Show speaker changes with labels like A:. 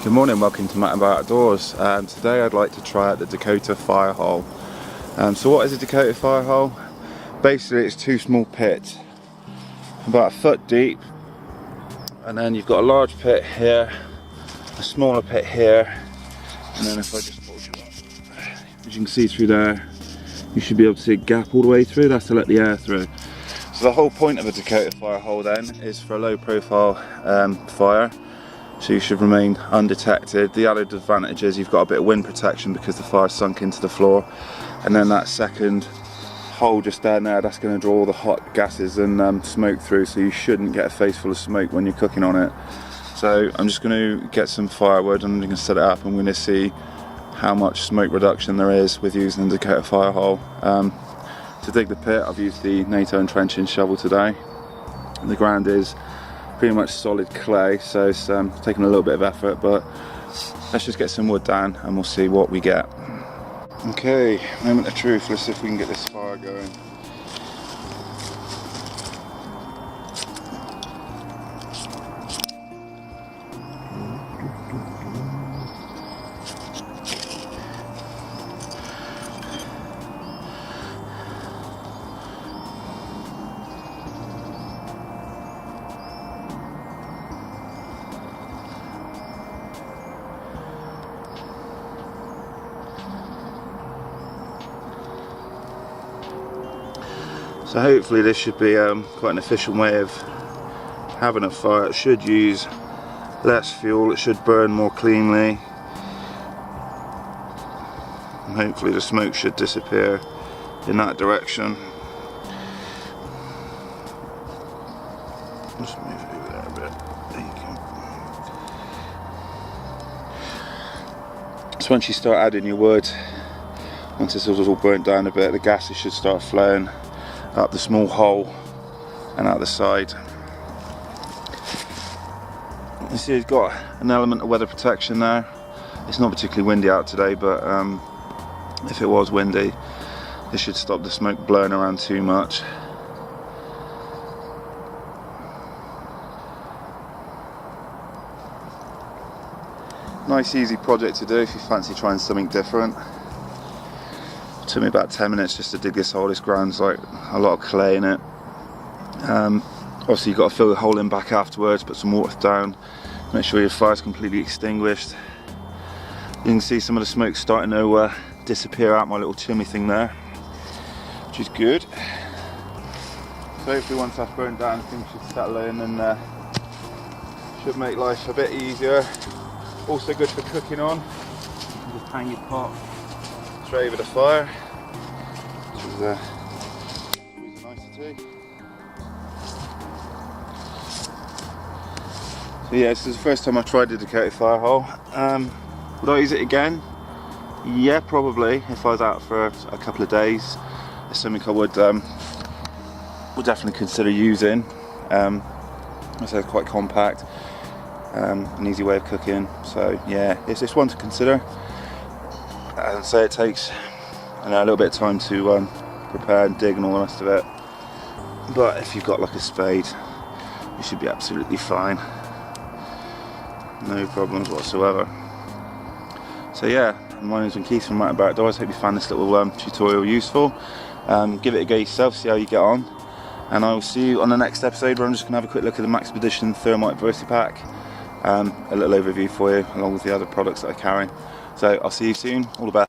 A: Good morning, welcome to Matt About Outdoors. Today I'd like to try out the Dakota fire hole. So what is a Dakota fire hole? Basically it's two small pits, about a foot deep, and then you've got a large pit here, a smaller pit here, and then if I just pull you up, as you can see through there, you should be able to see a gap all the way through. That's to let the air through. So the whole point of a Dakota fire hole then is for a low profile fire. So you should remain undetected. The added advantage is you've got a bit of wind protection because the fire's sunk into the floor, and then that second hole just down there, that's going to draw all the hot gases and smoke through, so you shouldn't get a face full of smoke when you're cooking on it. So I'm just going to get some firewood and I'm going to set it up, and we're going to see how much smoke reduction there is with using the Dakota fire hole. To dig the pit, I've used the NATO entrenching shovel today. The ground is pretty much solid clay, so it's taking a little bit of effort, but let's just get some wood down and we'll see what we get. Okay, moment of truth, let's see if we can get this fire going. So hopefully this should be quite an efficient way of having a fire. It should use less fuel, it should burn more cleanly, and hopefully the smoke should disappear in that direction. Just move it over there a bit. There you go. So once you start adding your wood, once this is all burnt down a bit, the gases should start flowing up the small hole and out the side. You see it's got an element of weather protection there. It's not particularly windy out today, but if it was windy, this should stop the smoke blowing around too much. Nice easy project to do if you fancy trying something different. It took me about 10 minutes just to dig this hole. This ground's like a lot of clay in it. Obviously you've got to fill the hole in back afterwards, put some water down, make sure your fire's completely extinguished. You can see some of the smoke starting to disappear out my little chimney thing there, which is good. So hopefully once that's burned down, things should settle in and should make life a bit easier. Also good for cooking on. You can just hang your pot straight over the fire, which is always a nicety. So yeah, this is the first time I've tried the Dakota fire hole. Would I use it again? Yeah, probably. If I was out for a couple of days, it's something I would definitely consider using. I say it's quite compact, an easy way of cooking. So yeah, it's one to consider. And so it takes a little bit of time to prepare and dig and all the rest of it, but if you've got like a spade, you should be absolutely fine, no problems whatsoever. So yeah, my name's Keith from Matt About Outdoors. Hope you found this little tutorial useful. Give it a go yourself, see how you get on, and I will see you on the next episode where I'm just going to have a quick look at the Maxpedition Thermite VersaPack, a little overview for you along with the other products that I carry. So I'll see you soon, all the best.